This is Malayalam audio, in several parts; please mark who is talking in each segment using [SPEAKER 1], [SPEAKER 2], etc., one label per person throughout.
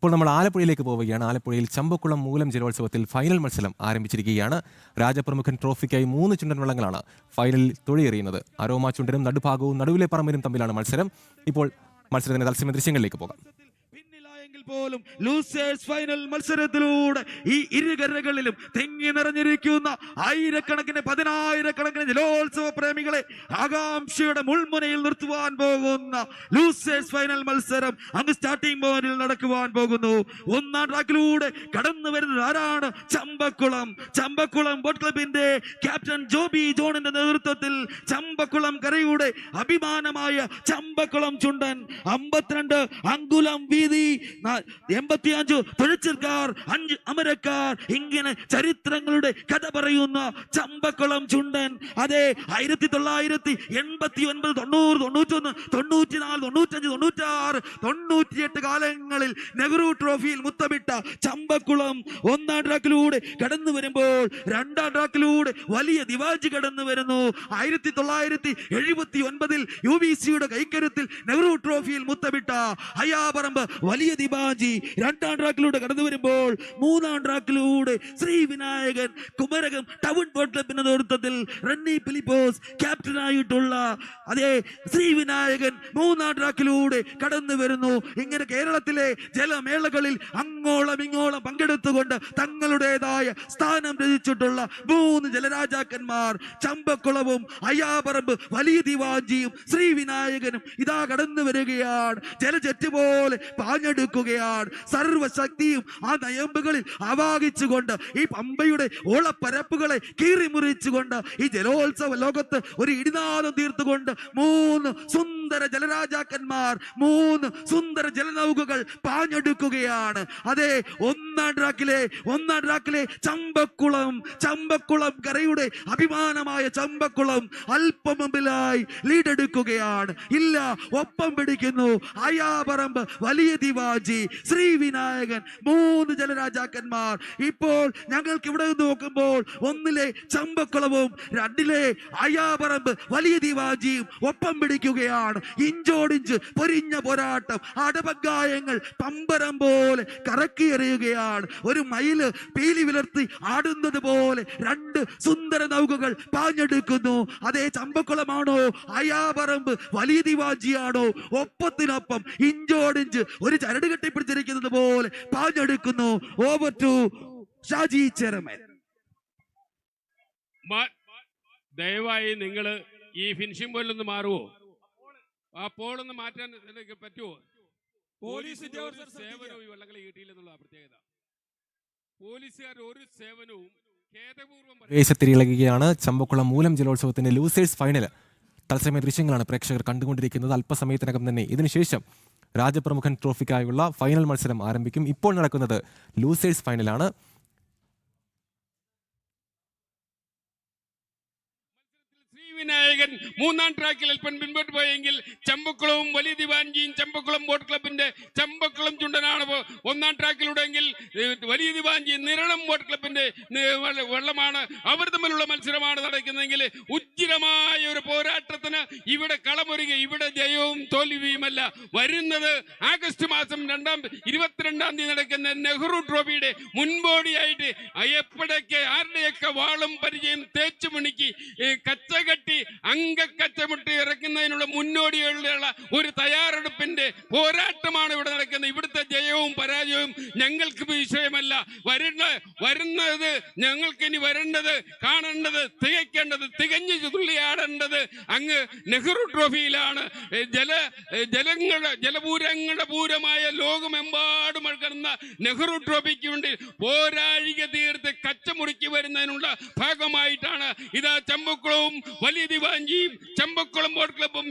[SPEAKER 1] ഇപ്പോൾ നമ്മൾ ആലപ്പുഴയിലേക്ക് പോവുകയാണ്. ആലപ്പുഴയിൽ ചമ്പക്കുളം മൂലം ജലോത്സവത്തിൽ ഫൈനൽ മത്സരം ആരംഭിച്ചിരിക്കുകയാണ്. രാജപ്രമുഖൻ ട്രോഫിക്കായി 3 ചുണ്ടൻ വള്ളങ്ങളാണ് ഫൈനലിൽ തുഴയെറിയുന്നത്. അരോമ ചുണ്ടനും നടുഭാഗവും നടുവിലെ പറമ്പിനും തമ്മിലാണ് മത്സരം. ഇപ്പോൾ മത്സരത്തിന്റെ തത്സമയ ദൃശ്യങ്ങളിലേക്ക് പോകാം.
[SPEAKER 2] പോലും ലൂസേഴ്സ് ഫൈനൽ മത്സരത്തിലൂടെ ഈ ഇരുകരകളിലും തെങ്ങി നിറഞ്ഞിരിക്കുന്ന ആയിരക്കണക്കിന് പതിനായിരക്കണക്കിന് ജലോത്സവ പ്രേമികളെ ആകാംക്ഷയുടെ മുൾമുനയിൽ നിർത്തുവാൻ പോകുന്ന ലൂസേഴ്സ് ഫൈനൽ മത്സരം അങ്ങ് സ്റ്റാർട്ടിംഗ് പോയിന്റിൽ നടക്കുവാൻ പോകുന്നു. ഒന്നാം ട്രാക്കിലൂടെ കടന്നു വരുന്നത് ആരാണ്? ചമ്പക്കുളം ബോട്ട് ക്ലബിന്റെ ക്യാപ്റ്റൻ ജോബി ജോണിന്റെ നേതൃത്വത്തിൽ ചമ്പക്കുളം കരയുടെ അഭിമാനമായ ചമ്പക്കുളം ചുണ്ടൻ 52 അങ്കുലം വീതി, 85 തുഴച്ചിൽക്കാർ, 5 അമരക്കാർ, ഇങ്ങനെ ചരിത്രങ്ങളുടെ കഥ പറയുന്ന ചമ്പക്കുളം ചുണ്ടൻ. അതെ, 1989, 90, 91, 94, 95, 96, 98 കാലങ്ങളിൽ നെഹ്റു ട്രോഫിയിൽ മുത്തമിട്ട ചമ്പക്കുളം ഒന്നാം ട്രാക്കിലൂടെ കടന്നു വരുമ്പോൾ രണ്ടാം ട്രാക്കിലൂടെ വലിയ ദിവാജി കടന്നു വരുന്നു. 1979 UBCയുടെ കൈക്കരുത്തിൽ നെഹ്റു ട്രോഫിയിൽ മുത്തമിട്ട അയ്യാപറമ്പ് വലിയ ദിവാജി രണ്ടാം ട്രാക്കിലൂടെ കടന്നു വരുമ്പോൾ മൂന്നാം ട്രാക്കിലൂടെ ശ്രീ വിനായകൻ കുമരകം ടൗൺ ബോട്ട് ക്ലബിന്റെ നേതൃത്വത്തിൽ റണ്ണി ഫിലിപ്പോസ് ക്യാപ്റ്റനായിട്ടുള്ള അതേ ശ്രീ വിനായകൻ മൂന്നാം ട്രാക്കിലൂടെ കടന്നു വരുന്നു. ഇങ്ങനെ കേരളത്തിലെ ജലമേളകളിൽ അങ്ങോളം ഇങ്ങോളം പങ്കെടുത്തുകൊണ്ട് തങ്ങളുടേതായ സ്ഥാനം രചിച്ചിട്ടുള്ള 3 ജലരാജാക്കന്മാർ ചമ്പക്കുളവും അയ്യാപറമ്പ് വലിയ ദിവാജിയും ശ്രീ വിനായകനും ഇതാ കടന്നു വരികയാണ്. ജലജെറ്റ് പോലെ പാഞ്ഞെടുക്കുകയാണ്. സർവശക്തിയും ആ നയമ്പുകളിൽ ആവാഹിച്ചുകൊണ്ട് ഈ പമ്പയുടെ ഓളപ്പരപ്പുകളെ കീറിമുറിച്ചുകൊണ്ട് ഈ ജലോത്സവ ലോകത്ത് ഒരു ഇടിനാദം തീർത്തുകൊണ്ട് 3 സുന്ദര ജലരാജാക്കന്മാർ, 3 സുന്ദര ജലനൗകകൾ പാഞ്ഞെടുക്കുകയാണ്. അതെ, ഒന്നാം ട്രാക്കിലെ ചമ്പക്കുളം കരയുടെ അഭിമാനമായ ചമ്പക്കുളം അല്പം മുമ്പിലായി ലീഡെടുക്കുകയാണ്. ഇല്ല, ഒപ്പം പിടിക്കുന്നു അയ്യാപറമ്പ് വലിയ ദിവാജി, ശ്രീ വിനായകൻ, 3 ജലരാജാക്കന്മാർ. ഇപ്പോൾ ഞങ്ങൾക്ക് ഇവിടെ നോക്കുമ്പോൾ 1 ചമ്പക്കുളവും 2 അയ്യാപറമ്പ് വലിയ ദിവാജിയും ഒപ്പം പിടിക്കുകയാണ്. ഇഞ്ചോടിഞ്ച് പൊരിഞ്ഞ പോരാട്ടം, അടപഗായങ്ങൾ പമ്പരം പോലെ കറക്കിയെറിയുകയാണ്. ഒരു മയില് പീലി വിലർത്തി ആടുന്നത് പോലെ 2 സുന്ദര നൗകകൾ പാഞ്ഞെടുക്കുന്നു. അതേ, ചമ്പക്കുളമാണോ അയ്യാപറമ്പ് വലിയ ദിവാജിയാണോ ഒപ്പത്തിനൊപ്പം ഇഞ്ചോടിഞ്ച് ഒരു ചരട് കെട്ടിപ്പിടിച്ചിരിക്കുന്നത് പോലെ പാഞ്ഞെടുക്കുന്നു. Over to Shaji chairman.
[SPEAKER 3] ദയവായി നിങ്ങൾ ഈ ഫിനിഷിംഗ് പോയിന്റിൽ നിന്ന് മാറുവോ? ആ പോളൊന്ന് മാറ്റാൻ പറ്റുമോ? പോലീസിന്റെ സേവനവും ഈ വള്ളങ്ങളെ കിട്ടിയില്ലെന്നുള്ള പ്രത്യേകത. പോലീസുകാർ ഒരു സേവനവും
[SPEAKER 1] വേശത്തിരിളകുകയാണ്. ചമ്പക്കുളം മൂലം ജലോത്സവത്തിന്റെ ലൂസേഴ്സ് ഫൈനൽ തത്സമയ ദൃശ്യങ്ങളാണ് പ്രേക്ഷകർ കണ്ടുകൊണ്ടിരിക്കുന്നത്. അല്പസമയത്തിനകം തന്നെ ഇതിനുശേഷം രാജപ്രമുഖൻ ട്രോഫിക്കായുള്ള ഫൈനൽ മത്സരം ആരംഭിക്കും. ഇപ്പോൾ നടക്കുന്നത് ലൂസേഴ്സ് ഫൈനലാണ്.
[SPEAKER 3] വിനായകൻ മൂന്നാം ട്രാക്കിൽ അല്പം പിൻപോട്ട് പോയെങ്കിൽ ചമ്പക്കുളവും വലിയ ദിവാഞ്ചിയും ചമ്പക്കുളം ബോട്ട് ക്ലബിന്റെ ചമ്പക്കുളം ചുണ്ടനാണ് ഒന്നാം ട്രാക്കിലൂടെങ്കിൽ വലിയ ദിവാഞ്ചി നിരണം ബോട്ട് ക്ലബിന്റെ വള്ളമാണ്. അവർ തമ്മിലുള്ള മത്സരമാണ് നടക്കുന്നതെങ്കിൽ ഉജ്ജിരമായ ഒരു പോരാട്ടത്തിന് ഇവിടെ കളമൊരുങ്ങി. ഇവിടെ ജയവും തോൽവിയുമല്ല. വരുന്നത് ആഗസ്റ്റ് മാസം 22-ാം തീയതി നടക്കുന്ന നെഹ്റു ട്രോഫിയുടെ മുൻപോടിയായിട്ട് എപ്പോഴൊക്കെ ആരുടെയൊക്കെ വാളും പരിചയം തേച്ചു മുണിക്കി കച്ചകെട്ടി അംഗക്കച്ചമുട്ടി ഇറക്കുന്നതിനുള്ള മുന്നോടിയുള്ള ഒരു തയ്യാറെടുപ്പിന്റെ പോരാട്ടമാണ് ഇവിടെ നടക്കുന്നത്. ഇവിടുത്തെ ജയവും പരാജയവും ഞങ്ങൾക്ക് വിഷയമല്ല. വരുന്നത് ഞങ്ങൾക്ക് ഇനി വരേണ്ടത്, കാണേണ്ടത്, തികഞ്ഞു തുള്ളിയാടേണ്ടത് അങ്ങ് നെഹ്റു ട്രോഫിയിലാണ്. ജലപൂരങ്ങളുടെ പൂരമായ ലോകമെമ്പാടും കിടന്ന നെഹ്റു ട്രോഫിക്ക് വേണ്ടി പോരാഴിക തീർത്ത് കച്ചമുറുക്കി വരുന്നതിനുള്ള ഭാഗമായിട്ടാണ് ഇതാ ചമ്പക്കുളവും വലിയ ദിവാഞ്ചിയും ചമ്പക്കുളം ബോട്ട് ക്ലബും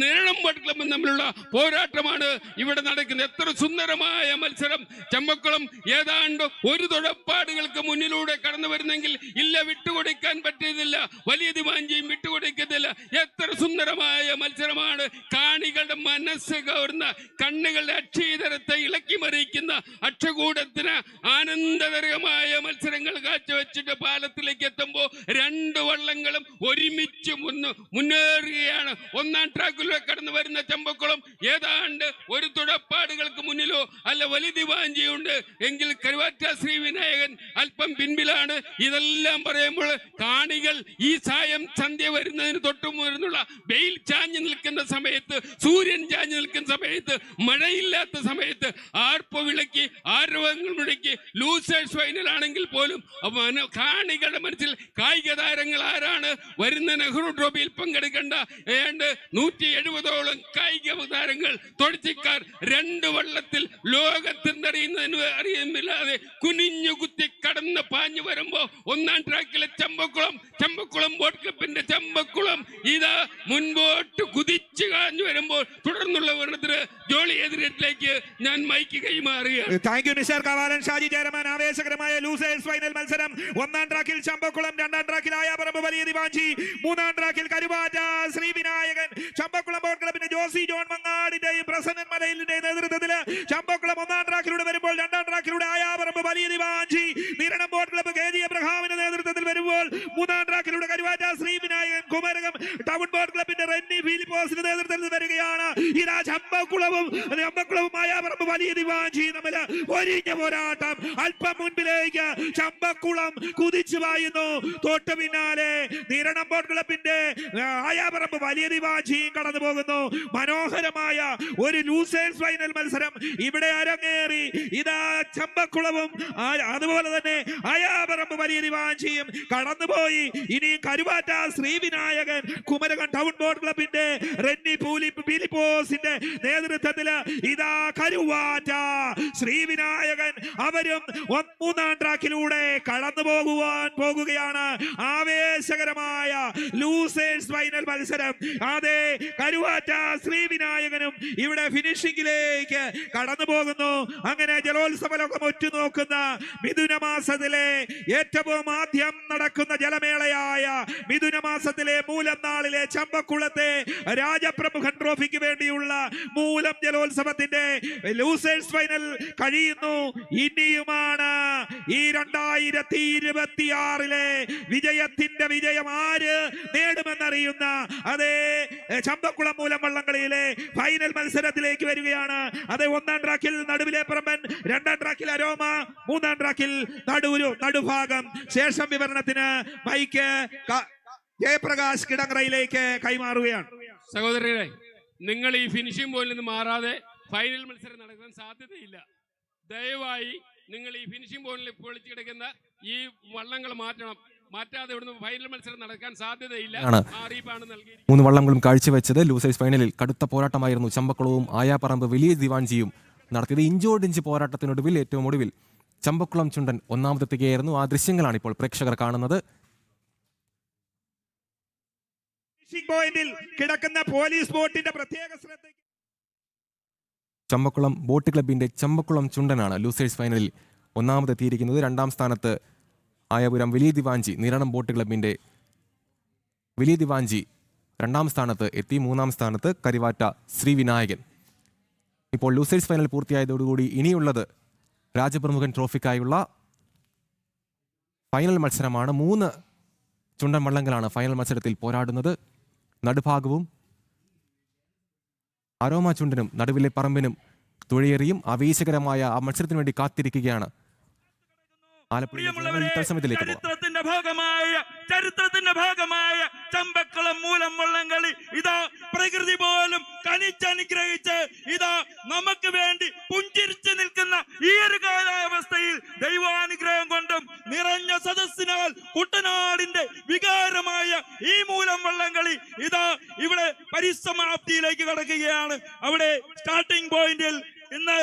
[SPEAKER 3] നിരണം ബോട്ട് ക്ലബും തമ്മിലുള്ള പോരാട്ടമാണ് ഇവിടെ നടക്കുന്നത്. എത്ര സുന്ദരമായ മത്സരം! ചമ്പക്കുളം ഏതാണ്ട് ഒരു തുഴപ്പാടുകൾക്ക് മുന്നിലൂടെ കടന്നു വരുന്നെങ്കിൽ ഇല്ല, വിട്ടുകൊടുക്കാൻ പറ്റുന്നില്ല. വലിയ ദിവാഞ്ചിയും വിട്ടുകൊടുക്കുന്നില്ല. എത്ര സുന്ദരമായ മത്സരമാണ്! കാണികളുടെ മനസ്സ് കവർന്ന, കണ്ണുകളുടെ അക്ഷീതരത്തെ ഇളക്കി മറിയിക്കുന്ന അക്ഷകൂടത്തിന് ആനന്ദകരമായ മത്സരങ്ങൾ കാഴ്ചവെച്ചിട്ട് പാലത്തിലേക്ക് എത്തുമ്പോൾ 2 വള്ളങ്ങളും ഒരുമിച്ച് കുതിച്ച് മുന്നേറുകയാണ്. ഒന്നാം ട്രാക്കിലൂടെ കടന്നു വരുന്ന ചമ്പക്കുളം ഏതാണ്ട് ഒരു തുടപ്പാടുകൾക്ക് മുന്നിലോ അല്ല വലിയ ദിവാഞ്ചിയുണ്ട് എങ്കിൽ കരുവാറ്റ ശ്രീവിനായകൻ അല്പം പിൻപിലാണ്. ഇതെല്ലാം പറയുമ്പോൾ കാണികൾ ഈ സായം സന്ധ്യ വരുന്നതിന് തൊട്ടുമുന്നുള്ള വെയിൽ ചാഞ്ഞു നിൽക്കുന്ന സമയത്ത്, സൂര്യൻ ചാഞ്ഞു നിൽക്കുന്ന സമയത്ത്, മഴയില്ലാത്ത സമയത്ത് ആർപ്പ് വിളക്കി ആരവങ്ങൾ മുഴക്കി ലൂസേഴ്സ് ഫൈനൽ ആണെങ്കിൽ പോലും കാണികളുടെ മനസ്സിൽ കായിക താരങ്ങൾ ആരാണ്? വരുന്ന നെഹ്റു ട്രോഫിയിൽ പങ്കെടുക്കേണ്ട ഏതാണ്ട് 170ഓളം കായിക താരങ്ങൾ തൊഴിച്ചിക്കാർ 2 വള്ളത്തിൽ ലോകത്തെന്തറിയുന്നതിന് അറിയുന്നില്ലാതെ കുനിഞ്ഞു കുത്തി കടന്ന് പാഞ്ഞു വരുമ്പോ ഒന്നാം ട്രാക്കിലെ ചമ്പക്കുളം ബോട്ട് ക്ലബിന്റെ ചമ്പക്കുളം ഇതാ മുൻപോട്ട് കുതിച്ചു കാഞ്ഞു വരുമ്പോൾ തുടർന്നുള്ള വർണ്ണത്തിന് ജോളി എതിരേറ്റിലേക്ക് ഞാൻ മൈക്ക് കൈമാറുകയാണ്.
[SPEAKER 4] Thank you Nishar Kavalam, Shaji Cheraman. ആവേശകരമായ ലൂസേഴ്സ് ഫൈനൽ മത്സരം. ഒന്നാം ട്രാക്കിൽ ചമ്പക്കുളം, രണ്ടാം ട്രാക്കിൽ ആയാപറമ്പ് വലിയ ദിവാഞ്ചി, മൂന്നാം ട്രാക്കിൽ കരുവാറ്റ ശ്രീവിനായകൻ. ചമ്പക്കുളം ബോട്ട് ക്ലബിന്റെ ജോസി ജോൺ മങ്ങാടിന്റെയും പ്രസന്നൻ മലയിലിന്റെയും നേതൃത്വത്തിൽ ചമ്പക്കുളം ഒന്നാം ട്രാക്കിലൂടെ വരുമ്പോൾ രണ്ടാം ട്രാക്കിലൂടെ Ayaparambu Valiya Diwanji. Niranam boat club K G. എബ്രഹാമിന്റെ നേതൃത്വത്തിൽ വരുമ്പോൾ മൂന്നാം ട്രാക്കിലൂടെ കരുവാറ്റ ശ്രീവിനായകൻ. കുമരകം ടൗൺ ബോട്ട് ക്ലബിന്റെ റെന്നി ഫിലിപ്പോസിന്റെ നേതൃത്വത്തിൽ വരികയാണ്. ഇതാ ചമ്പക്കുളവും ആയാപറമ്പ് വലിയ ദിവാഞ്ചി തമ്മിൽ ഒരിഞ്ഞ പോരാട്ടം. അല്പം മുൻപിലേക്ക് ചമ്പക്കുളം കുതിച്ചു പായുന്നു. തൊട്ട് പിന്നാലെ നിരണം ബോട്ട് ക്ലബിന്റെ ആയാപറമ്പ് വലിയ ദിവാഞ്ചിയും കടന്നു പോകുന്നു. മനോഹരമായ ഒരു ലൂസേഴ്സ് ഫൈനൽ മത്സരം ഇവിടെ അരങ്ങേറി. ഇതാ ചമ്പക്കുളവും അതുപോലെ തന്നെ ആയാപറമ്പ് വലിയ ദിവാഞ്ചിയും കടന്നുപോയി. ഇനിയും കരുവാറ്റ ശ്രീവിനായകൻ, കുമരകം ടൗൺ ബോട്ട് ക്ലബിന്റെ റെന്നി ഫിലിപ്പോസിന്റെ നേതൃത്വത്തിൽ ഇതാ കരുവാറ്റ ശ്രീവിനായകൻ അവരും മൂന്നാം ട്രാക്കിലൂടെ കടന്നു പോകുകയാണ്. ആവേശകരമായ ലൂസേഴ്സ് ഫൈനൽ മത്സരം. അതെ, കരുവാറ്റ ശ്രീവിനായകനും ഇവിടെ ഫിനിഷിംഗിലേക്ക് കടന്നു പോകുന്നു. അങ്ങനെ ജലോത്സവ ലോകം ഒറ്റുനോക്കുന്ന മിഥുനമാസത്തിലെ ഏറ്റവും ആദ്യം നടക്കുന്ന ജലമേളയായ മിഥുനമാസത്തിലെ മൂലം നാളിലെ ചമ്പക്കുളത്തെ രാജപ്രമുഖൻ ട്രോഫിക്ക് വേണ്ടിയുള്ള മൂലം ജലോത്സവത്തിന്റെ ലൂസേഴ്സ് ഫൈനൽ കഴിയുന്നു. ഇനിയുമാണ് ഈ 2026 വിജയത്തിന്റെ വിജയം ആര് നേടുമെന്നറിയുന്ന അതേ ചമ്പക്കുളം മൂലം വള്ളംകളിയിലെ ഫൈനൽ മത്സരത്തിലേക്ക് വരികയാണ്. അതേ, ഒന്നാം ട്രാക്കിൽ നടുവിലെ പറമ്പൻ, രണ്ടാം ട്രാക്കിൽ അരോമ, മൂന്നാം ട്രാക്കിൽ നടുഭാഗം. ശേഷം വിവരണത്തിന് മൈക്ക് ജയപ്രകാശ് കിടങ്ങറയിലേക്ക് കൈമാറുകയാണ്.
[SPEAKER 3] സഹോദരരെ, നിങ്ങൾ ഈ ഫിനിഷിംഗ് പോയിന്റിൽ നിന്ന് മാറാതെ ഫൈനൽ മത്സരം നടക്കാൻ സാധ്യതയില്ല. ദയവായി നിങ്ങൾ ഈ ഫിനിഷിംഗ് പോയിന്റിൽ പൊളിച്ചു കിടക്കുന്ന ഈ വള്ളങ്ങൾ മാറ്റാതെ ഇവിടുന്ന് ഫൈനൽ മത്സരം നടക്കാൻ സാധ്യതയില്ല. അറിയിപ്പാണ് നൽകിയിരിക്കുന്നത്.
[SPEAKER 1] 3 വള്ളങ്ങളും കാഴ്ചവെച്ചത് ലൂസേഴ്സ് ഫൈനലിൽ കടുത്ത പോരാട്ടമായിരുന്നു. ചമ്പക്കുളവും ആയാപറമ്പ് വലിയ ദിവാഞ്ചിയും നടത്തിയത് ഇഞ്ചോടിഞ്ച് പോരാട്ടത്തിനൊടുവിൽ ഏറ്റവും ഒടുവിൽ ചമ്പക്കുളം ചുണ്ടൻ ഒന്നാമതെത്തുകയായിരുന്നു. ആ ദൃശ്യങ്ങളാണ് ഇപ്പോൾ പ്രേക്ഷകർ കാണുന്നത്.
[SPEAKER 4] പോയിന്റിൽ കിടക്കുന്ന പോലീസ് ബോട്ടിന്റെ പ്രത്യേക ശ്രദ്ധ.
[SPEAKER 1] ചമ്പക്കുളം ബോട്ട് ക്ലബിന്റെ ചമ്പക്കുളം ചുണ്ടനാണ് ലൂസേഴ്സ് ഫൈനലിൽ ഒന്നാമതെത്തിയിരിക്കുന്നത്. രണ്ടാം സ്ഥാനത്ത് ആയപുരം വലിയ ദിവാഞ്ചി. നിരണം ബോട്ട് ക്ലബിന്റെ വലിയ ദിവാഞ്ചി രണ്ടാം സ്ഥാനത്ത് എത്തി. മൂന്നാം സ്ഥാനത്ത് കരുവാറ്റ ശ്രീവിനായകൻ. ഇപ്പോൾ ലൂസേഴ്സ് ഫൈനൽ പൂർത്തിയായതോടുകൂടി ഇനിയുള്ളത് രാജപ്രമുഖൻ ട്രോഫിക്കായുള്ള ഫൈനൽ മത്സരമാണ്. 3 ചുണ്ടൻ വള്ളങ്ങളാണ് ഫൈനൽ മത്സരത്തിൽ പോരാടുന്നത്. നടുഭാഗവും അരോമ ചുണ്ടനും നടുവിലെ പറമ്പിനും തുഴയേറിയും ആവേശകരമായ ആ മത്സരത്തിന് വേണ്ടി കാത്തിരിക്കുകയാണ്.
[SPEAKER 5] ചരിത്രത്തിന്റെ ഭാഗമായ ചമ്പക്കുളം മൂലം വള്ളംകളി ഇതാ പ്രകൃതി പോലും കനിച്ചനുഗ്രഹിച്ച് ഇതാ നമുക്ക് വേണ്ടി പുഞ്ചിരിച്ചു നിൽക്കുന്ന ഈ ഒരു കാലാവസ്ഥയിൽ ദൈവാനുഗ്രഹം കൊണ്ടും നിറഞ്ഞ സദസ്സിനാൽ കുട്ടനാടിന്റെ വികാരമായ ഈ മൂലം വള്ളംകളി ഇതാ ഇവിടെ പരിസമാപ്തിയിലേക്ക് കടക്കുകയാണ്. അവിടെ സ്റ്റാർട്ടിംഗ് പോയിന്റിൽ ഇന്ന്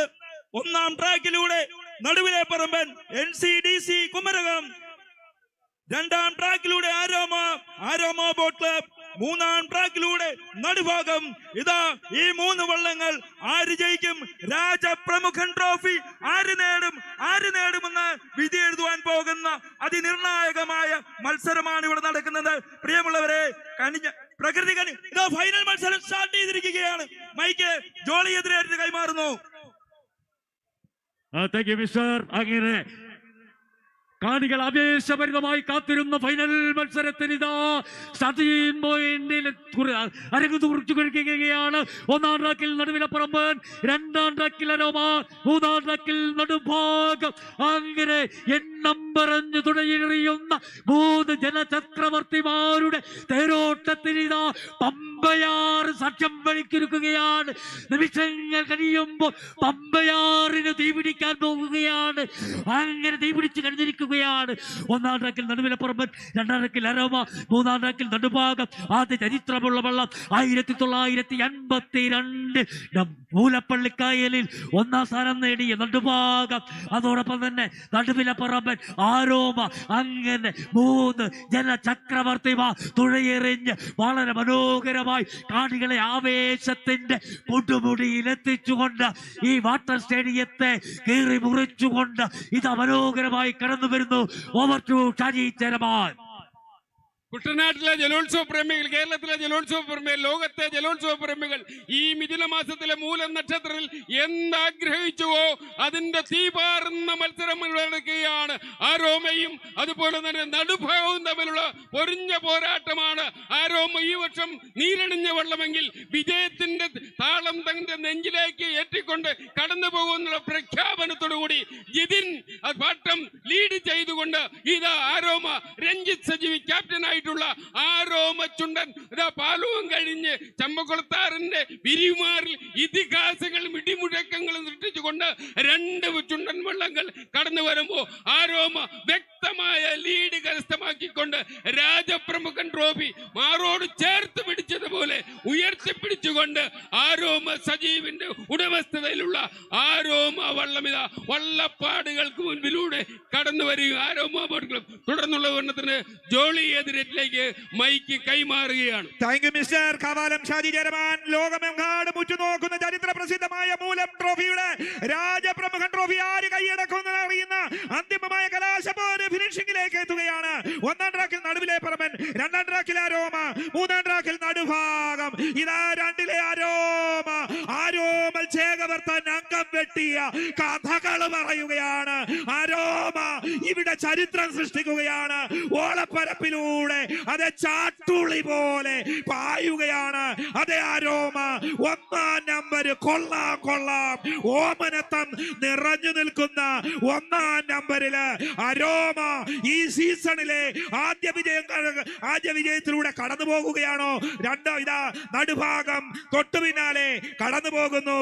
[SPEAKER 5] ഒന്നാം ട്രാക്കിലൂടെ നടുവിലെ പറമ്പൻ NCDC കുമരകം, രണ്ടാം ട്രാക്കിലൂടെ ആരോമ ബോട്ട് ക്ലബ്, മൂന്നാം ട്രാക്കിലൂടെ നടുഭാഗം. ഇതാ ഈ 3 വള്ളങ്ങൾ ആര് ജയിക്കും? രാജപ്രമുഖൻ ട്രോഫി ആര് നേടുമെന്ന് വിധി എഴുതുവാൻ പോകുന്ന അതിനിർണായകമായ മത്സരമാണ് ഇവിടെ നടക്കുന്നത്. പ്രിയമുള്ളവരെ, പ്രകൃതി ഇതാ ഫൈനൽ മത്സരം സ്റ്റാർട്ട് ചെയ്തിരിക്കുകയാണ്. മൈക്ക് ജോളി എതിരേറ്റ് കൈമാറുന്നു.
[SPEAKER 6] Thank you mister. അങ്ങനെ കാണികൾ ആവേശഭരിതമായി കാത്തിരുന്ന ഫൈനൽ മത്സരത്തിനിതാ അരങ്ങു കുറിച്ചു കഴിക്കുകയാണ്. ഒന്നാം ട്രാക്കിൽ നടുവിലപ്പറമ്പൻ, രണ്ടാം ട്രാക്കിൽ അരോമ, മൂന്നാം ട്രാക്കിൽ നടുഭാഗം. അങ്ങനെ എണ്ണം പറഞ്ഞ് തുടങ്ങിയെറിയുന്ന 3 ജനചക്രവർത്തിമാരുടെ തേരോട്ടത്തിനിതാ പമ്പയാറ് സാക്ഷ്യം വഹിച്ചിരിക്കുകയാണ്. നിമിഷങ്ങൾ കഴിയുമ്പോൾ പമ്പയാറിന് തീപിടിക്കാൻ പോകുകയാണ്. അങ്ങനെ തീപിടിച്ച് കഴിഞ്ഞിരിക്കുകയാണ്. ഒന്നാം ട്രാക്കിൽ നടുവിലപ്പറമ്പൻ, രണ്ടാം ട്രാക്കിൽ അരോമ, മൂന്നാം ട്രാക്കിൽ നടുഭാഗം. ആദ്യ ചരിത്രമുള്ള വള്ളം 1982 മൂലപ്പള്ളിക്കായലിൽ ഒന്നാം സ്ഥാനം നേടിയ നടുഭാഗം. അതോടൊപ്പം തന്നെ നടുവിലപ്പറമ്പൻ, ആരോമ. അങ്ങനെ 3 ജനചക്രവർത്തിമാർ തുഴയെറിഞ്ഞ് വളരെ മനോഹരമായി കാണികളെ ആവേശത്തിന്റെ കൊടുമുടിയിൽ എത്തിച്ചുകൊണ്ട് ഈ വാട്ടർ സ്റ്റേഡിയത്തെ കീറി മുറിച്ചുകൊണ്ട് ഇതാ മനോഹരമായി കടന്നു വരുന്നു. Over to Shaji Cheraman.
[SPEAKER 3] കുട്ടനാട്ടിലെ ജലോത്സവ പ്രേമികൾ, കേരളത്തിലെ ജലോത്സവ പ്രേമികൾ, ലോകത്തെ ജലോത്സവ പ്രേമികൾ ഈ മിഥുന മാസത്തിലെ മൂലം നക്ഷത്രത്തിൽ എന്താഗ്രഹിച്ചുവോ അതിന്റെ തീപാറുന്ന മത്സരം നടക്കുകയാണ്. ആരോമയും അതുപോലെ തന്നെ നടുഭാഗവും തമ്മിലുള്ള പൊരിഞ്ഞ പോരാട്ടമാണ്. ആരോമ ഈ വർഷം നീരണിഞ്ഞ വള്ളമെങ്കിൽ വിജയത്തിന്റെ താളം തന്റെ നെഞ്ചിലേക്ക് ഏറ്റിക്കൊണ്ട് കടന്നു പോകുന്നുള്ള പ്രഖ്യാപനത്തോടുകൂടി ജിതിൻ പാട്ടം ലീഡ് ചെയ്തുകൊണ്ട് ഇതാ ആരോമ രഞ്ജിത്ത് സജീവി ക്യാപ്റ്റനായി ആരോമ ചുണ്ടൻ ഇതാ പാലവും കഴിഞ്ഞ് ചമ്പക്കുളത്താറിന്റെ വിരിമാറിൽ ഇതിഹാസങ്ങളും ഇടിമുഴക്കങ്ങളും സൃഷ്ടിച്ചുകൊണ്ട് 2 ചുണ്ടൻ വള്ളങ്ങൾ കടന്നു വരുമ്പോ ആരോമ വ്യക്തമായ ലീഡ് കരസ്ഥമാക്കിക്കൊണ്ട് രാജപ്രമുഖൻ ട്രോഫി മാറോട് ചേർത്ത് പിടിച്ചതുപോലെ ഉയർത്തിപ്പിടിച്ചുകൊണ്ട് ആരോമ സജീവിന്റെ ഉടമസ്ഥതയിലുള്ള ആരോമ വള്ളമിത വള്ളപ്പാടുകൾക്ക് മുൻപിലൂടെ കടന്നു വരിക. ആരോമ ബോട്ട് ക്ലബ് തുടർന്നുള്ള വർണ്ണത്തിന് ജോളി എതിരെ മൈക്ക് കൈമാറുകയാണ്.
[SPEAKER 4] Thank you mister Kavalam Shaji Cheraman. ലോകമെങ്ങാടും ഉറ്റുനോക്കുന്ന ചരിത്ര പ്രസിദ്ധമായ മൂലം ട്രോഫിയുടെ രാജപ്രമുഖൻ ട്രോഫി ആര് കൈയടക്കുമെന്ന് അറിയുന്ന അന്തിമമായ കലാശപ്പോര് ഫിനിഷിംഗിലേക്ക് എത്തുകയാണ്. ഒന്നാം ട്രാക്കിൽ നടുവിലെ പറമ്പൻ, രണ്ടാം ട്രാക്കിൽ അരോമ, മൂന്നാം ട്രാക്കിൽ നടുഭാഗം. ഇതാ 2ലെ അരോമ. ആരോമൽ ചേകവർത്തൻ അംഗം വെട്ടിയ കഥകൾ പറയുകയാണ്. അരോമ ഇവിടെ ചരിത്രം സൃഷ്ടിക്കുകയാണ്. ഓളപ്പരപ്പിലൂടെ അതെ ചാട്ടുളി പോലെ പായുകയാണ്. അതേ ആരോമ 1-ാം നമ്പർ. കൊള്ളാം ഓമനത്തം നിറഞ്ഞു നിൽക്കുന്ന 1-ാം നമ്പറില് അരോമ ഈ സീസണിലെ ആദ്യ വിജയത്തിലൂടെ കടന്നു പോകുകയാണോ? ഇതാ നടുഭാഗം തൊട്ടു പിന്നാലെ കടന്നു പോകുന്നു.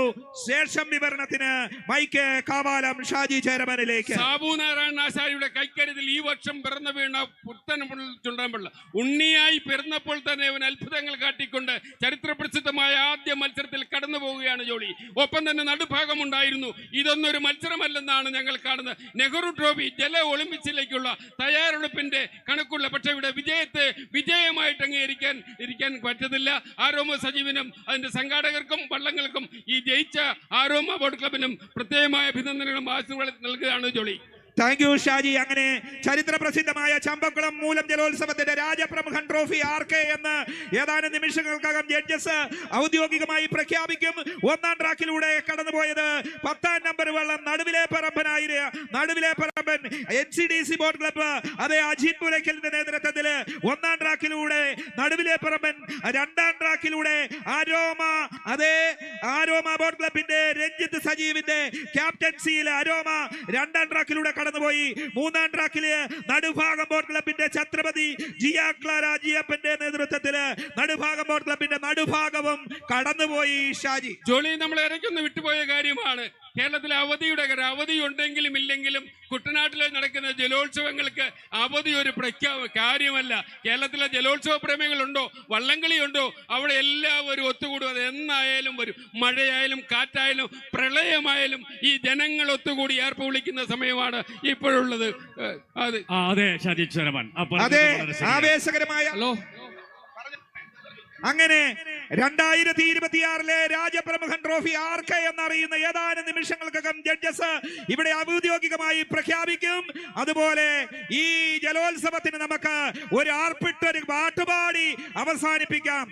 [SPEAKER 4] ശേഷം വിവരണത്തിന് മൈക്ക് കാവാലം ഷാജി ചേരമനിലേക്ക്.
[SPEAKER 3] സാബു നാരായണ ആശാരിയുടെ കൈക്കരുതിൽ ഈ വർഷം പിറന്നു വീണ പുത്തൻ ചുണ്ടൻപിള്ള ഉണ്ണിയായി പിറന്നപ്പോൾ തന്നെ അവൻ അത്ഭുതങ്ങൾ കാട്ടിക്കൊണ്ട് ചരിത്ര പ്രസിദ്ധമായ ആദ്യ മത്സരത്തിൽ കടന്നു പോവുകയാണ് ജോളി. ഒപ്പം തന്നെ നടുഭാഗം ഉണ്ടായിരുന്നു. ഇതൊന്നൊരു മത്സരമല്ലെന്നാണ് ഞങ്ങൾ കാണുന്നത്. നെഹ്റു ട്രോഫി ജല ഒളിമ്പിക്സിലേക്കുള്ള തയ്യാറെടുപ്പിന്റെ കണക്കുള്ള, പക്ഷെ ഇവിടെ വിജയത്തെ വിജയമായിട്ട് ഇരിക്കാൻ പറ്റത്തില്ല. ആരോമ സജീവിനും അതിന്റെ സംഘാടകർക്കും വള്ളങ്ങൾക്കും ഈ ജയിച്ച ആരോമ ബോട്ട് ക്ലബിനും പ്രത്യേകമായ അഭിനന്ദനങ്ങളും ആശംസകളും നൽകുകയാണ് ജോളി.
[SPEAKER 4] Thank you Shaji. അങ്ങനെ ചരിത്ര പ്രസിദ്ധമായ ചമ്പക്കുളം മൂലം ജലോത്സവത്തിന്റെ രാജപ്രമുഖൻ ട്രോഫി ആർക്കെ എന്ന് ഏതാനും നിമിഷങ്ങൾക്കകം ജഡ്ജസ് ഔദ്യോഗികമായി പ്രഖ്യാപിക്കും. 1-ാം ട്രാക്കിലൂടെ കടന്നുപോയത് 10-ാം നമ്പർ വള്ളം നടുവിലെ പറമ്പൻ NCDC ബോട്ട് ക്ലബ്ബ് അതേ അജിത് പുരയ്ക്കലിന്റെ നേതൃത്വത്തിൽ 1-ാം ട്രാക്കിലൂടെ നടുവിലെ പറമ്പൻ, 2-ാം ട്രാക്കിലൂടെ ആരോമ ബോട്ട് ക്ലബിന്റെ രഞ്ജിത്ത് സജീവിന്റെ ക്യാപ്റ്റൻസിയിൽ ആരോമ 2-ാം ട്രാക്കിലൂടെ കടന്നുപോയി. 3-ാം ട്രാക്കില് നടുഭാഗം ബോട്ട് ക്ലബിന്റെ ഛത്രപതി ജിയപ്പന്റെ നേതൃത്വത്തില് നടുഭാഗം ബോട്ട് ക്ലബിന്റെ നടുഭാഗവും കടന്നുപോയി. ഷാജി
[SPEAKER 3] ജോളി, നമ്മൾ ഇടയ്ക്കൊന്ന് വിട്ടുപോയ കാര്യമാണ്. കേരളത്തിലെ അവധിയുടെ അവധി ഉണ്ടെങ്കിലും ഇല്ലെങ്കിലും കുട്ടനാട്ടിൽ നടക്കുന്ന ജലോത്സവങ്ങൾക്ക് അവധി ഒരു കാര്യമല്ല. കേരളത്തിലെ ജലോത്സവ പ്രേമികളുണ്ടോ, വള്ളംകളിയുണ്ടോ, അവിടെ എല്ലാവരും ഒത്തുകൂടും. അത് എന്നായാലും വരും. മഴയായാലും കാറ്റായാലും പ്രളയമായാലും ഈ ജനങ്ങൾ ഒത്തുകൂടി ഏർപ്പ് വിളിക്കുന്ന സമയമാണ് ഇപ്പോഴുള്ളത്.
[SPEAKER 6] അതെ ഷാജി ചേരമാൻ.
[SPEAKER 4] അതെ, ആവേശകരമായ അങ്ങനെ 2026 രാജപ്രമുഖൻ ട്രോഫി ആർക്കെ എന്നറിയുന്ന ഏതാനും നിമിഷങ്ങൾക്കകം ജഡ്ജസ് ഇവിടെ ഔദ്യോഗികമായി പ്രഖ്യാപിക്കും. അതുപോലെ ഈ ജലോത്സവത്തിന് നമുക്ക് ഒരു ആർപ്പിട്ടൊരു പാട്ടുപാടി അവസാനിപ്പിക്കാം.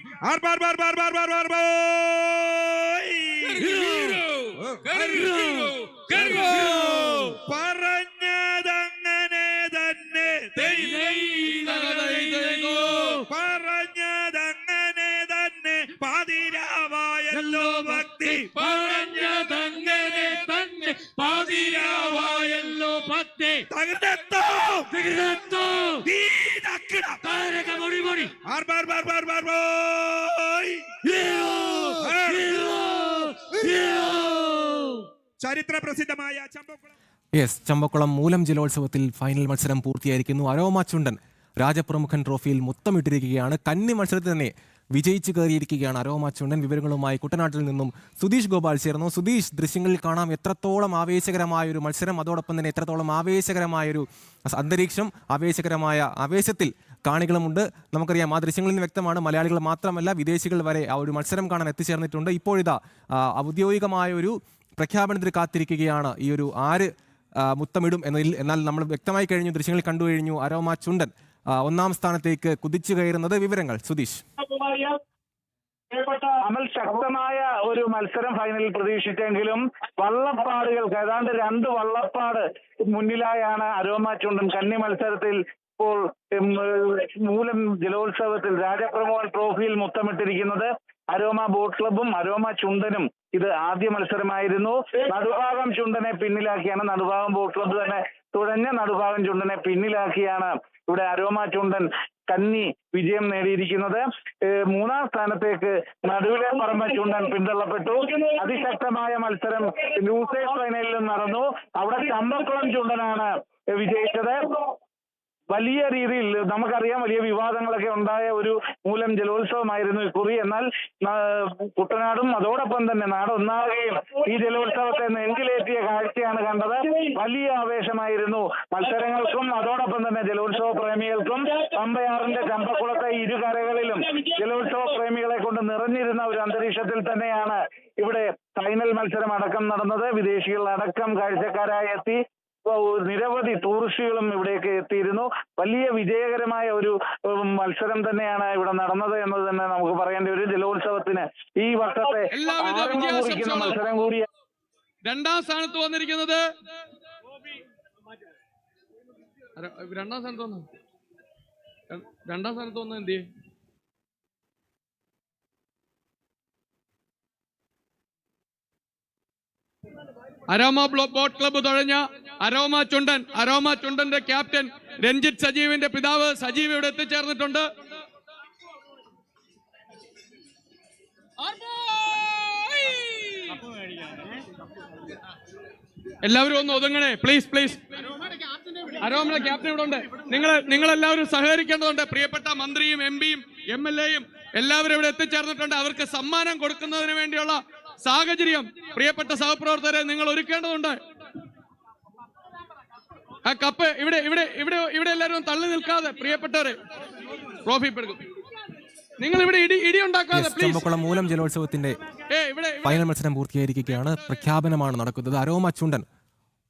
[SPEAKER 4] പറഞ്ഞതങ്ങനെ ചരിത്ര പ്രസിദ്ധമായ ചമ്പക്കുളം
[SPEAKER 1] യെസ്, ചമ്പക്കുളം മൂലം ജലോത്സവത്തിൽ ഫൈനൽ മത്സരം പൂർത്തിയായിരിക്കുന്നു. അരോമ ചുണ്ടൻ രാജപ്രമുഖൻ ട്രോഫിയിൽ മുത്തമിട്ടിരിക്കുകയാണ്. കന്നി മത്സരത്തിൽ തന്നെ വിജയിച്ചു കയറിയിരിക്കുകയാണ് അരോമ ചുണ്ടൻ. വിവരങ്ങളുമായി കുട്ടനാട്ടിൽ നിന്നും സുധീഷ് ഗോപാൽ ചേർന്നു. സുധീഷ്, ദൃശ്യങ്ങളിൽ കാണാം എത്രത്തോളം ആവേശകരമായൊരു മത്സരം, അതോടൊപ്പം തന്നെ എത്രത്തോളം ആവേശകരമായൊരു അന്തരീക്ഷം, ആവേശത്തിൽ കാണികളുമുണ്ട്. നമുക്കറിയാം, ആ ദൃശ്യങ്ങളിൽ നിന്ന് വ്യക്തമാണ്, മലയാളികൾ മാത്രമല്ല വിദേശികൾ വരെ ആ ഒരു മത്സരം കാണാൻ എത്തിച്ചേർന്നിട്ടുണ്ട്. ഇപ്പോഴിതാ ഔദ്യോഗികമായൊരു പ്രഖ്യാപനത്തിന് കാത്തിരിക്കുകയാണ് ഈ ഒരു ആര് മുത്തമിടും എന്നതിൽ. എന്നാൽ നമ്മൾ വ്യക്തമായി കഴിഞ്ഞു, ദൃശ്യങ്ങളിൽ കണ്ടു കഴിഞ്ഞു അരോമ ചുണ്ടൻ ഒന്നാം സ്ഥാനത്തേക്ക് കുതിച്ചു കയറുന്നത്. വിവരങ്ങൾ സുധീഷ്.
[SPEAKER 7] അമൽ, ശക്തമായ ഒരു മത്സരം ഫൈനലിൽ പ്രതീക്ഷിച്ചെങ്കിലും വള്ളപ്പാടുകൾക്ക് ഏതാണ്ട് 2 വള്ളപ്പാട് മുന്നിലായാണ് അരോമ ചുണ്ടൻ കന്നി മത്സരത്തിൽ ഇപ്പോൾ മൂലം ജലോത്സവത്തിൽ രാജപ്രമോഹൻ ട്രോഫിയിൽ മുത്തമിട്ടിരിക്കുന്നത്. അരോമ ബോട്ട് ക്ലബും അരോമ ചുണ്ടനും ഇത് ആദ്യ മത്സരമായിരുന്നു. നടുഭാഗം ചുണ്ടനെ പിന്നിലാക്കിയാണ്, നടുഭാഗം ബോട്ട് ക്ലബ്ബ് തന്നെ തുഴഞ്ഞ് നടുഭാഗം ചുണ്ടനെ പിന്നിലാക്കിയാണ് ഇവിടെ അരോമ ചുണ്ടൻ കന്നി വിജയം നേടിയിരിക്കുന്നത്. 3-ാം സ്ഥാനത്തേക്ക് നടുവിലെ പറമ്പ ചുണ്ടൻ പിന്തള്ളപ്പെട്ടു. അതിശക്തമായ മത്സരം ലൂസേഴ്സ് ഫൈനലിലും നടന്നു. അവിടെ ചമ്പക്കുളം ചുണ്ടനാണ് വിജയിച്ചത്. വലിയ രീതിയിൽ നമുക്കറിയാം, വലിയ വിവാദങ്ങളൊക്കെ ഉണ്ടായ ഒരു മൂലം ജലോത്സവമായിരുന്നു ഇക്കുറി. എന്നാൽ കുട്ടനാടും അതോടൊപ്പം തന്നെ നാടൊന്നാകെയും ഈ ജലോത്സവത്തെ നെഞ്ചിലേറ്റിയ കാഴ്ചയാണ് കണ്ടത്. വലിയ ആവേശമായിരുന്നു മത്സരങ്ങൾക്കും അതോടൊപ്പം തന്നെ ജലോത്സവ പ്രേമികൾക്കും. പമ്പയാറിന്റെ ചമ്പക്കുളത്തെ ഇരുകരകളിലും ജലോത്സവ പ്രേമികളെ കൊണ്ട് നിറഞ്ഞിരുന്ന ഒരു അന്തരീക്ഷത്തിൽ തന്നെയാണ് ഇവിടെ ഫൈനൽ മത്സരം അടക്കം നടന്നത്. വിദേശികൾ അടക്കം കാഴ്ചക്കാരായി എത്തി. നിരവധി ടൂറിസ്റ്റുകളും ഇവിടേക്ക് എത്തിയിരുന്നു. വലിയ വിജയകരമായ ഒരു മത്സരം തന്നെയാണ് ഇവിടെ നടന്നത് എന്ന് തന്നെ നമുക്ക് പറയേണ്ട ഒരു ജലോത്സവത്തിന് ഈ വർഷത്തെ കുറിക്കുന്ന മത്സരം കൂടി.
[SPEAKER 3] 2-ാം സ്ഥാനത്ത് വന്നിരിക്കുന്നത് രണ്ടാം സ്ഥാനത്ത് വന്നത് എന്ത് അരോമ ബോട്ട് ക്ലബ്ബ് തുഴഞ്ഞ അരോമ ചുണ്ടന്റെ ക്യാപ്റ്റൻ രഞ്ജിത്ത് സജീവിന്റെ പിതാവ് സജീവ് ഇവിടെ എത്തിച്ചേർന്നിട്ടുണ്ട്. എല്ലാവരും ഒന്ന് ഒതുങ്ങണേ, പ്ലീസ്. അരോമയുടെ ക്യാപ്റ്റൻ ഇവിടെ ഉണ്ട്. നിങ്ങളെല്ലാവരും സഹകരിക്കേണ്ടതുണ്ട്. പ്രിയപ്പെട്ട മന്ത്രിയും MP-യും MLA-യും എല്ലാവരും ഇവിടെ എത്തിച്ചേർന്നിട്ടുണ്ട്. അവർക്ക് സമ്മാനം കൊടുക്കുന്നതിന് വേണ്ടിയുള്ള സാഹചര്യം പ്രിയപ്പെട്ട സഹപ്രവർത്തകരെ നിങ്ങൾ ഒരുക്കേണ്ടതുണ്ട്. ആ കപ്പ് ഇവിടെ എല്ലാവരും തള്ളി നിൽക്കാതെ പ്രിയപ്പെട്ടവരെ ട്രോഫി എടുക്കും. നിങ്ങൾ ഇവിടെ ഇടി ഉണ്ടാക്കാതെ.
[SPEAKER 1] ചമ്പക്കുളം മൂലം ജലോത്സവത്തിന്റെ ഫൈനൽ മത്സരം പൂർത്തിയായിരിക്കുകയാണ്. പ്രഖ്യാപനമാണ് നടക്കുന്നത്. അരോമ ചുണ്ടൻ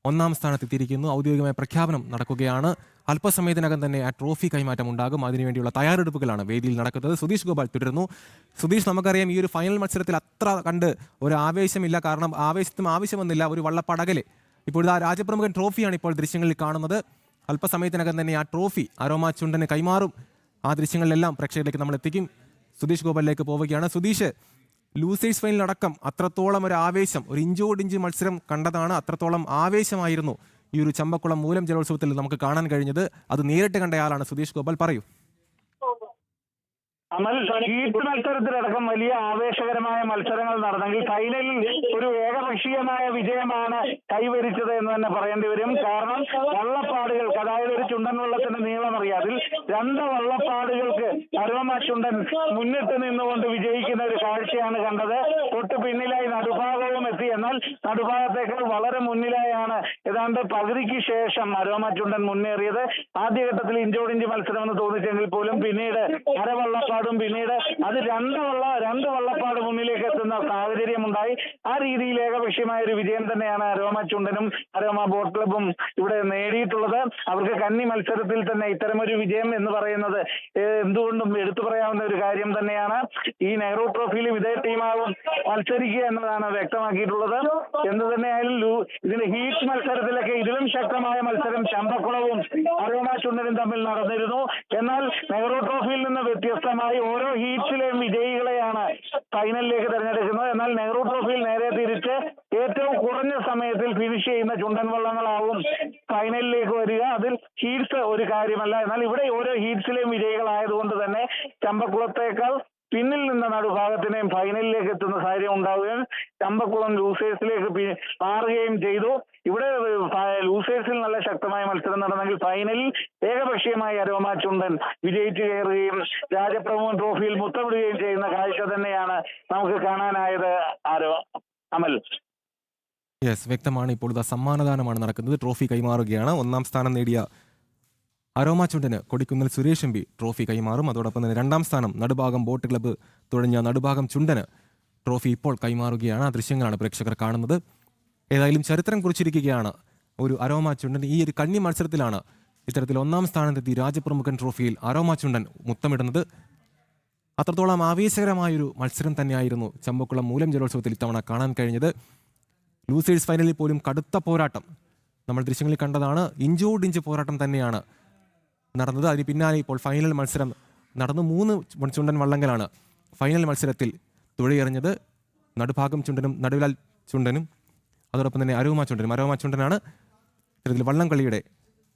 [SPEAKER 1] 1-ാം സ്ഥാനത്തെത്തിയിരിക്കുന്നു. ഔദ്യോഗികമായ പ്രഖ്യാപനം നടക്കുകയാണ്. അല്പസമയത്തിനകം തന്നെ ആ ട്രോഫി കൈമാറ്റം ഉണ്ടാകും. അതിനുവേണ്ടിയുള്ള തയ്യാറെടുപ്പുകളാണ് വേദിയിൽ നടക്കുന്നത്. സുധീഷ് ഗോപാൽ തുടരുന്നു. സുധീഷ്, നമുക്കറിയാം ഈ ഒരു ഫൈനൽ മത്സരത്തിൽ അത്ര കണ്ട് ഒരു ആവേശമില്ല. കാരണം ആവശ്യമൊന്നുമില്ല. ഒരു വള്ളപ്പടകലെ ഇപ്പോൾ ആ രാജപ്രമുഖൻ ട്രോഫിയാണ് ഇപ്പോൾ ദൃശ്യങ്ങളിൽ കാണുന്നത്. അല്പസമയത്തിനകം തന്നെ ആ ട്രോഫി അരോമ ചുണ്ടന് കൈമാറും. ആ ദൃശ്യങ്ങളിലെല്ലാം പ്രേക്ഷകരിലേക്ക് നമ്മൾ എത്തിക്കും. സുധീഷ് ഗോപാലിലേക്ക് പോവുകയാണ്. സുധീഷ്, ലൂസേഴ്സ് ഫൈനലടക്കം അത്രത്തോളം ഒരു ആവേശം, ഒരു ഇഞ്ചോടിഞ്ച് മത്സരം കണ്ടതാണ്. അത്രത്തോളം ആവേശമായിരുന്നു ഈ ഒരു ചമ്പക്കുളം മൂലം ജലോത്സവത്തിൽ നമുക്ക് കാണാൻ കഴിഞ്ഞത്. അത് നേരിട്ട് കണ്ടയാളാണ് സുധീഷ് ഗോപാൽ. പറയൂ.
[SPEAKER 7] അമൽ, ഹീറ്റ് മത്സരത്തിലടക്കം വലിയ ആവേശകരമായ മത്സരങ്ങൾ നടന്നെങ്കിൽ ഫൈനലിൽ ഒരു ഏകപക്ഷീയമായ വിജയമാണ് കൈവരിച്ചത് എന്ന് തന്നെ പറയേണ്ടി വരും. കാരണം വള്ളപ്പാടുകൾക്ക്, അതായത് ഒരു ചുണ്ടൻ വള്ളത്തിന്റെ നീളം അറിയാതിൽ 2 വള്ളപ്പാടുകൾക്ക് അരോമ ചുണ്ടൻ മുന്നിട്ട് നിന്നുകൊണ്ട് വിജയിക്കുന്ന ഒരു കാഴ്ചയാണ് കണ്ടത്. തൊട്ട് പിന്നിലായി നടുഭാഗവും എത്തി. എന്നാൽ നടുഭാഗത്തേക്കാൾ വളരെ മുന്നിലായാണ് ഏതാണ്ട് പകുതിക്ക് ശേഷം അരോമ ചുണ്ടൻ മുന്നേറിയത്. ആദ്യഘട്ടത്തിൽ ഇഞ്ചോടിഞ്ച് മത്സരം എന്ന് തോന്നിച്ചെങ്കിൽ പോലും പിന്നീട് അരവള്ളപ്പാടും പിന്നീട് അത് 2 വള്ളപ്പാട് മുന്നിലേക്ക് എത്തുന്ന സാഹചര്യം ഉണ്ടായി. ആ രീതിയിൽ ഏകപക്ഷീയമായ ഒരു വിജയം തന്നെയാണ് അരോമ ചുണ്ടനും അരോമ ബോട്ട് ക്ലബ്ബും ഇവിടെ നേടിയിട്ടുള്ളത്. അവർക്ക് കന്നി മത്സരത്തിൽ തന്നെ ഇത്തരമൊരു വിജയം എന്ന് പറയുന്നത് എന്തുകൊണ്ടും എടുത്തു പറയാവുന്ന ഒരു കാര്യം തന്നെയാണ്. ഈ നെഹ്റു ട്രോഫിയിലും ഇതേ ടീമാവും മത്സരിക്കുക എന്നതാണ് വ്യക്തമാക്കിയിട്ടുള്ളത്. എന്ത് തന്നെയായാലും ഇതിന് ഹീറ്റ് മത്സരത്തിലൊക്കെ ഇതിലും ശക്തമായ മത്സരം ചമ്പക്കുളവും അരോമ ചുണ്ടനും തമ്മിൽ നടന്നിരുന്നു. എന്നാൽ നെഹ്റു ട്രോഫിയിൽ നിന്ന് വ്യത്യസ്തമായി ഓരോ ഹീറ്റ്സിലെയും വിജയികളെയാണ് ഫൈനലിലേക്ക് തിരഞ്ഞെടുക്കുന്നത്. എന്നാൽ നെഹ്റു ട്രോഫിയിൽ നേരെ തിരിച്ച് ഏറ്റവും കുറഞ്ഞ സമയത്തിൽ ഫിനിഷ് ചെയ്യുന്ന ചുണ്ടൻ വള്ളങ്ങളാവും ഫൈനലിലേക്ക് വരിക. അതിൽ ഹീറ്റ്സ് ഒരു കാര്യമല്ല. എന്നാൽ ഇവിടെ ഓരോ ഹീറ്റ്സിലെയും വിജയികളായതുകൊണ്ട് തന്നെ ചമ്പക്കുളത്തേക്കാൾ പിന്നിൽ നിന്ന നടുഭാഗത്തിനെയും ഫൈനലിലേക്ക് എത്തുന്ന സാഹചര്യം ഉണ്ടാവുകയും ചമ്പക്കുളം ലൂസേഴ്സിലേക്ക് മാറുകയും ചെയ്തു. ഇവിടെ ലൂസേഴ്സിൽ നല്ല ശക്തമായ മത്സരം നടന്നെങ്കിൽ ഫൈനലിൽ ഏകപക്ഷീയമായി അരോമ ചുണ്ടൻ വിജയിച്ചു കയറുകയും രാജപ്രഭു ട്രോഫിയിൽ മുത്തമിടുകയും ചെയ്യുന്ന കാഴ്ച തന്നെയാണ് നമുക്ക് കാണാനായത്. അമൽ.
[SPEAKER 1] യെസ്, വ്യക്തമാണ്. ഇപ്പോൾ ഇതാ സമ്മാനദാനമാണ് നടക്കുന്നത്. ട്രോഫി കൈമാറുകയാണ്. ഒന്നാം സ്ഥാനം നേടിയ അരോമ ചുണ്ടന് Kodikunnil Suresh M P trophy കൈമാറും. അതോടൊപ്പം തന്നെ രണ്ടാം സ്ഥാനം നടുഭാഗം ബോട്ട് ക്ലബ്ബ് തുടങ്ങിയ നടുഭാഗം ചുണ്ടന് ട്രോഫി ഇപ്പോൾ കൈമാറുകയാണ്. ആ ദൃശ്യങ്ങളാണ് പ്രേക്ഷകർ കാണുന്നത്. ഏതായാലും ചരിത്രം കുറിച്ചിരിക്കുകയാണ് ഒരു അരോമ ചുണ്ടൻ. ഈ ഒരു കന്നി മത്സരത്തിലാണ് ഇത്തരത്തിൽ ഒന്നാം സ്ഥാനത്തെത്തി രാജപ്രമുഖൻ ട്രോഫിയിൽ അരോമ ചുണ്ടൻ മുത്തമിടുന്നത്. അത്രത്തോളം ആവേശകരമായൊരു മത്സരം തന്നെയായിരുന്നു ചമ്പക്കുളം മൂലം ജലോത്സവത്തിൽ ഇത്തവണ കാണാൻ കഴിഞ്ഞത്. ലൂസേഴ്സ് ഫൈനലിൽ പോലും കടുത്ത പോരാട്ടം നമ്മൾ ദൃശ്യങ്ങളിൽ കണ്ടതാണ്. ഇഞ്ചോടിഞ്ച് പോരാട്ടം തന്നെയാണ് നടന്നത്. അതിന് പിന്നാലെ ഇപ്പോൾ ഫൈനൽ മത്സരം നടന്നു. 3 ചുണ്ടൻ വള്ളങ്ങളാണ് ഫൈനൽ മത്സരത്തിൽ തുഴയെറിഞ്ഞത്. നടുഭാഗം ചുണ്ടനും നടുവിലാൽ ചുണ്ടനും അതോടൊപ്പം തന്നെ അരോമ ചുണ്ടനും. അരോമ ചുണ്ടനാണ് ഇത്തരത്തിൽ വള്ളംകളിയുടെ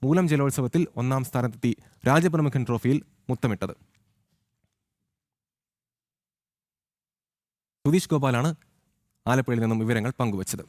[SPEAKER 1] മൂലം ജലോത്സവത്തിൽ ഒന്നാം സ്ഥാനത്തെത്തി രാജപ്രമുഖൻ ട്രോഫിയിൽ മുത്തമിട്ടത്. സുധീഷ് ഗോപാലാണ് ആലപ്പുഴയിൽ നിന്നും വിവരങ്ങൾ പങ്കുവച്ചത്.